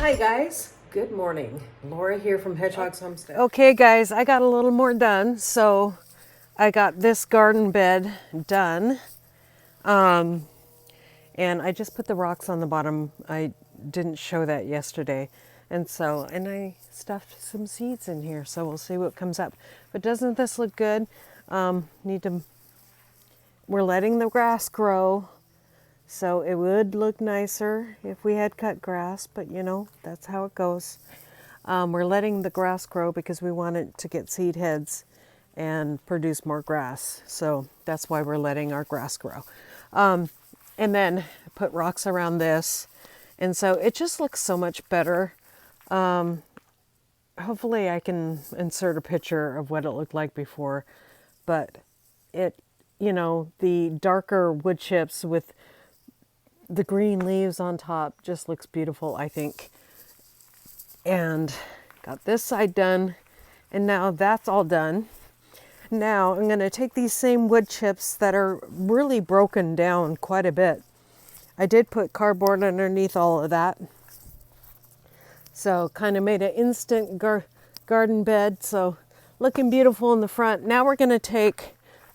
Hi guys, good morning. Laura here from Hedgehog's Homestead. Okay guys, I got a little more done. So I got this garden bed done. And I just put the rocks on the bottom. I didn't show that yesterday. And I stuffed some seeds in here. So we'll see what comes up. But doesn't this look good? We're letting the grass grow. So it would look nicer if we had cut grass, but you know, that's how it goes. We're letting the grass grow because we want it to get seed heads and produce more grass. So that's why we're letting our grass grow. And then put rocks around this. And so it just looks so much better. Hopefully I can insert a picture of what it looked like before, but the darker wood chips with the green leaves on top just looks beautiful, I think. And got this side done, and now that's all done. Now I'm going to take these same wood chips that are really broken down quite a bit. I did put cardboard underneath all of that, so kind of made an instant garden bed. So looking beautiful in the front. Now we're going to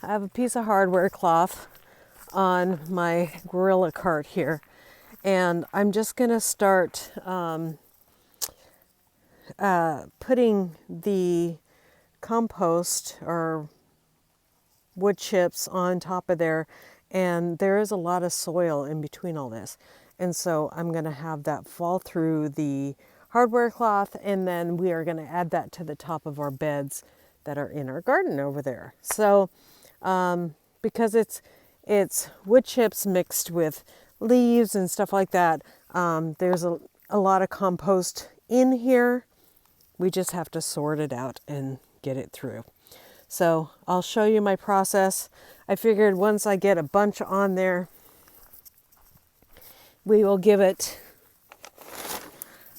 I have a piece of hardware cloth on my gorilla cart here, and I'm just going to start putting the compost or wood chips on top of there, and there is a lot of soil in between all this, and so I'm going to have that fall through the hardware cloth, and then we are going to add that to the top of our beds that are in our garden over there. So because it's wood chips mixed with leaves and stuff like that, there's a lot of compost in here. We just have to sort it out and get it through. So I'll show you my process. I figured once I get a bunch on there, we will give it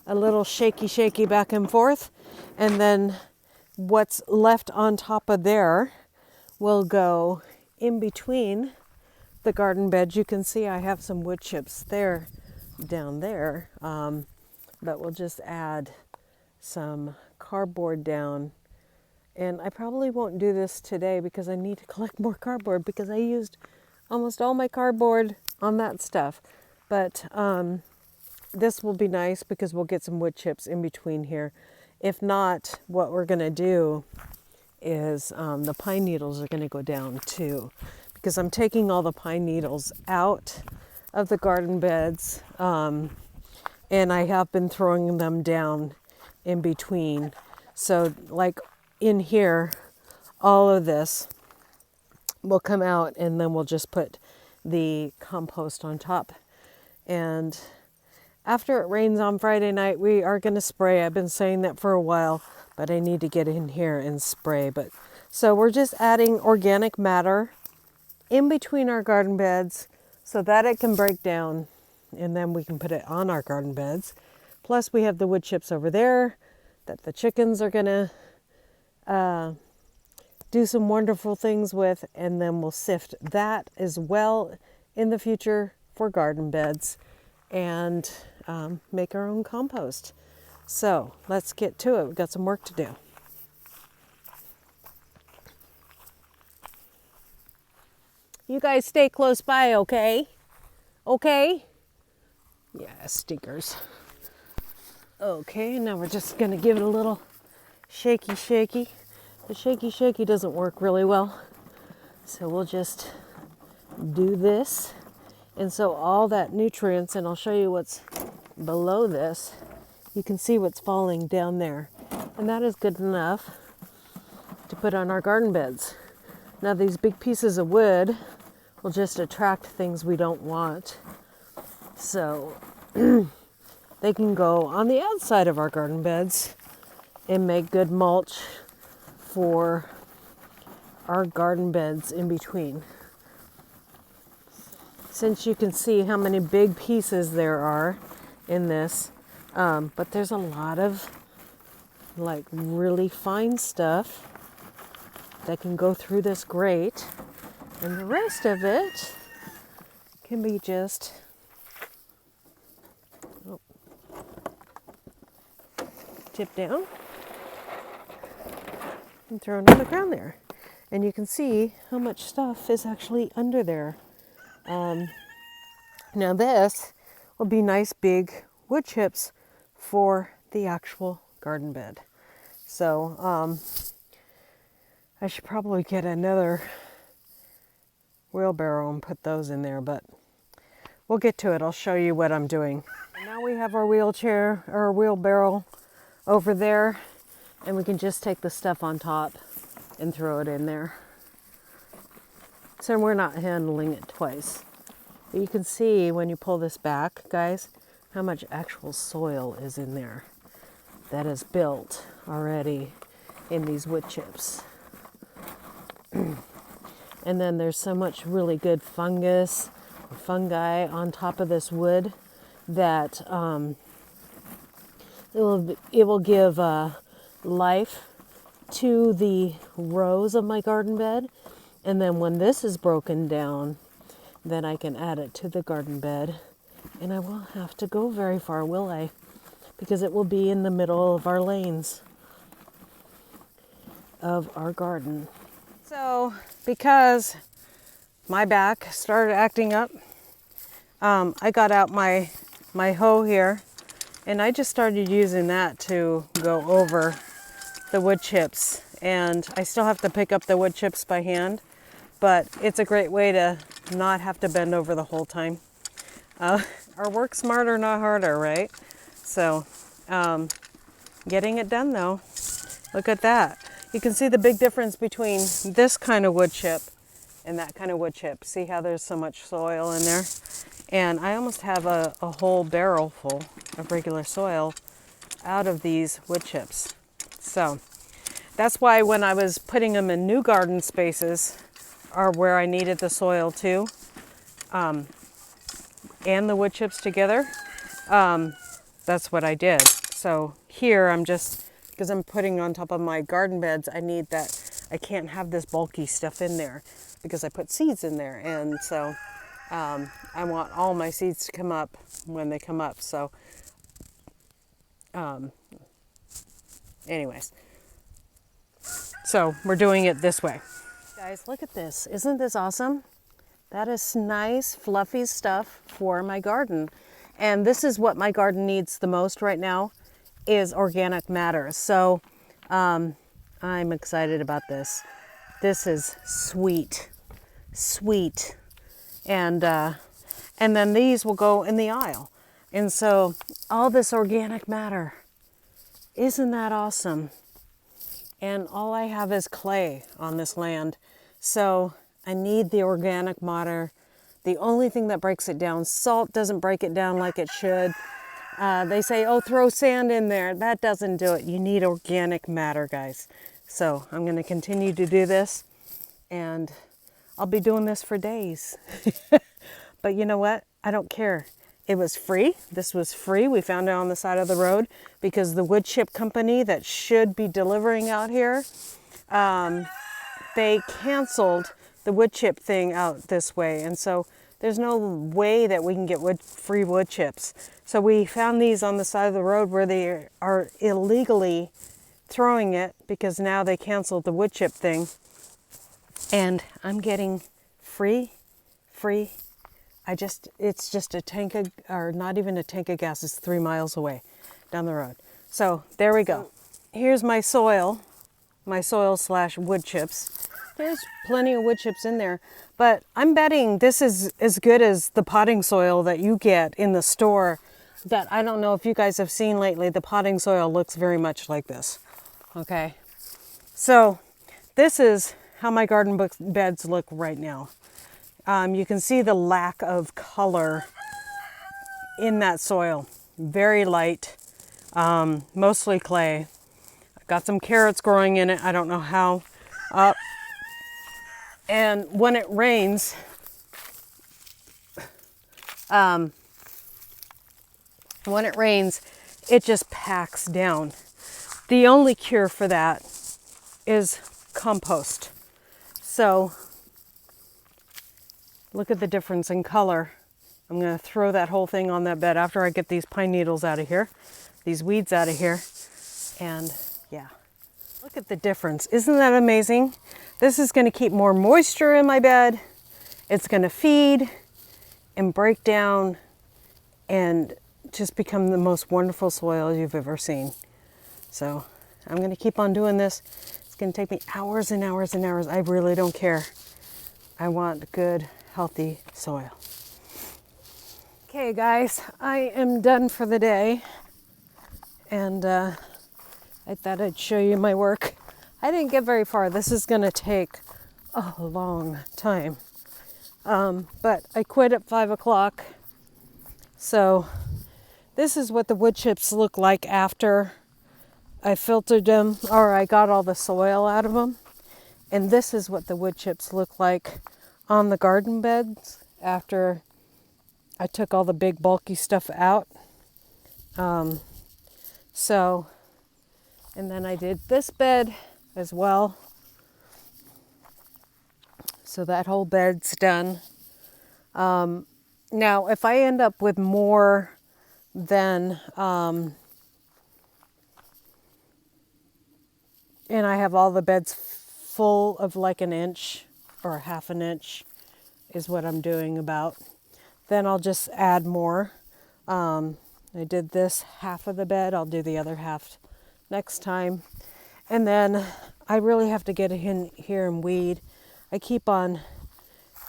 a little shaky back and forth. And then what's left on top of there will go in between the garden beds. You can see I have some wood chips there, down there, but we'll just add some cardboard down. And I probably won't do this today because I need to collect more cardboard because I used almost all my cardboard on that stuff. But this will be nice because we'll get some wood chips in between here. If not, what we're going to do is the pine needles are going to go down too, because I'm taking all the pine needles out of the garden beds, and I have been throwing them down in between. So like in here, all of this will come out, and then we'll just put the compost on top. And after it rains on Friday night, we are going to spray. I've been saying that for a while, but I need to get in here and spray. So we're just adding organic matter in between our garden beds so that it can break down, and then we can put it on our garden beds. Plus we have the wood chips over there that the chickens are going to do some wonderful things with, and then we'll sift that as well in the future for garden beds and make our own compost. So let's get to it. We've got some work to do. You guys stay close by, okay? Okay? Yeah, stinkers. Okay, now we're just gonna give it a little shaky. The shaky doesn't work really well, so we'll just do this. And so all that nutrients, and I'll show you what's below this, you can see what's falling down there, and that is good enough to put on our garden beds. Now these big pieces of wood will just attract things we don't want, so they can go on the outside of our garden beds and make good mulch for our garden beds in between. Since you can see how many big pieces there are in this, but there's a lot of like really fine stuff that can go through this grate, and the rest of it can be just tip down and throw it on the ground there. And you can see how much stuff is actually under there. Now this will be nice big wood chips for the actual garden bed. So I should probably get another wheelbarrow and put those in there, but we'll get to it. I'll show you what I'm doing. And now we have our wheelchair or wheelbarrow over there, and we can just take the stuff on top and throw it in there. So we're not handling it twice. But you can see when you pull this back, guys, how much actual soil is in there that is built already in these wood chips. And then there's so much really good fungus, fungi on top of this wood that it will give life to the rows of my garden bed. And then when this is broken down, then I can add it to the garden bed. And I won't have to go very far, will I? Because it will be in the middle of our lanes of our garden. So, because my back started acting up, I got out my hoe here, and I just started using that to go over the wood chips. And I still have to pick up the wood chips by hand, but it's a great way to not have to bend over the whole time. Or work smarter, not harder, right? So, getting it done though. Look at that. You can see the big difference between this kind of wood chip and that kind of wood chip. See how there's so much soil in there? And I almost have a whole barrel full of regular soil out of these wood chips. So that's why when I was putting them in new garden spaces, are where I needed the soil too, and the wood chips together, that's what I did. So here I'm just, because I'm putting on top of my garden beds, I need that, I can't have this bulky stuff in there because I put seeds in there. And so I want all my seeds to come up when they come up. So anyways, so we're doing it this way. Guys, look at this. Isn't this awesome? That is nice, fluffy stuff for my garden. And this is what my garden needs the most right now, is organic matter. So I'm excited about this. This is sweet, sweet. And then these will go in the aisle. And so all this organic matter, isn't that awesome? And all I have is clay on this land. So I need the organic matter. The only thing that breaks it down, salt doesn't break it down like it should. They say, oh, throw sand in there. That doesn't do it. You need organic matter, guys. So I'm going to continue to do this, and I'll be doing this for days. But you know what? I don't care. It was free. This was free. We found it on the side of the road because the wood chip company that should be delivering out here, they canceled the wood chip thing out this way. And so there's no way that we can get free wood chips. So we found these on the side of the road where they are illegally throwing it because now they canceled the wood chip thing. And I'm getting free. It's just a tank of, or not even a tank of gas. It's 3 miles away down the road. So there we go. Here's my soil / wood chips. There's plenty of wood chips in there, but I'm betting this is as good as the potting soil that you get in the store that I don't know if you guys have seen lately. The potting soil looks very much like this. Okay. So this is how my garden beds look right now. You can see the lack of color in that soil. Very light, mostly clay. I've got some carrots growing in it. I don't know how. And when it rains, it just packs down. The only cure for that is compost. So look at the difference in color. I'm going to throw that whole thing on that bed after I get these pine needles out of here, these weeds out of here. And yeah, look at the difference. Isn't that amazing? This is going to keep more moisture in my bed. It's going to feed and break down and just become the most wonderful soil you've ever seen. So I'm going to keep on doing this. It's going to take me hours and hours and hours. I really don't care. I want good, healthy soil. Okay, guys, I am done for the day. And I thought I'd show you my work. I didn't get very far. This is going to take a long time. But I quit at 5 o'clock. So this is what the wood chips look like after I filtered them, or I got all the soil out of them. And this is what the wood chips look like on the garden beds after I took all the big bulky stuff out. And then I did this bed as well. So that whole bed's done. Now, if I end up with more than, and I have all the beds full of like an inch or half an inch is what I'm doing about, then I'll just add more. I did this half of the bed. I'll do the other half next time. And then I really have to get in here and weed. I keep on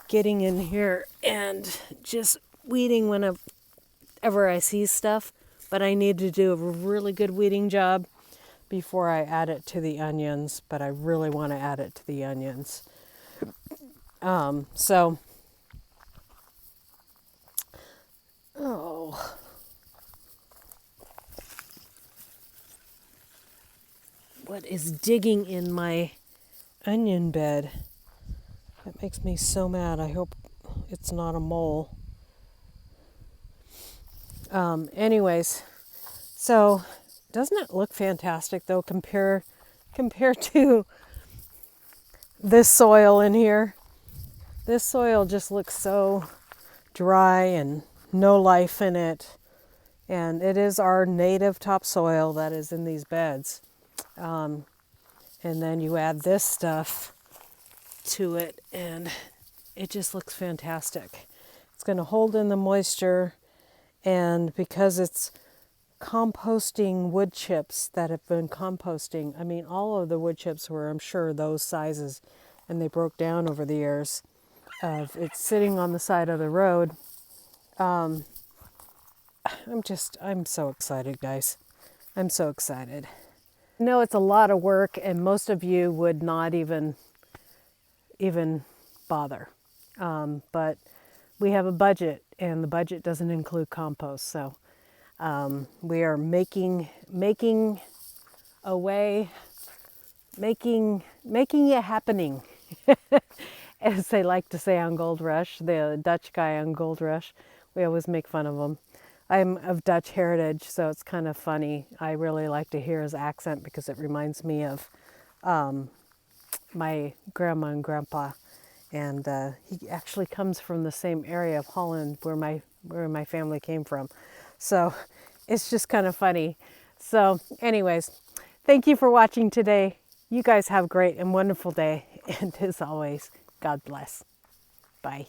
getting in here and just weeding whenever I see stuff, but I need to do a really good weeding job before I add it to the onions, but I really want to add it to the onions. What is digging in my onion bed? That makes me so mad. I hope it's not a mole. Anyways, so doesn't it look fantastic though compared to this soil in here? This soil just looks so dry and no life in it. And it is our native topsoil that is in these beds. And then you add this stuff to it and it just looks fantastic. It's going to hold in the moisture, and because it's composting wood chips that have been composting, I mean all of the wood chips were, I'm sure, those sizes, and they broke down over the years of it's sitting on the side of the road. I'm so excited, guys. I'm so excited. I know it's a lot of work and most of you would not even bother. But we have a budget and the budget doesn't include compost. So we are making a way, making it happening. As they like to say on Gold Rush, the Dutch guy on Gold Rush, we always make fun of him. I'm of Dutch heritage, so it's kind of funny. I really like to hear his accent because it reminds me of my grandma and grandpa. And he actually comes from the same area of Holland where my family came from. So it's just kind of funny. So anyways, thank you for watching today. You guys have a great and wonderful day. And as always, God bless. Bye.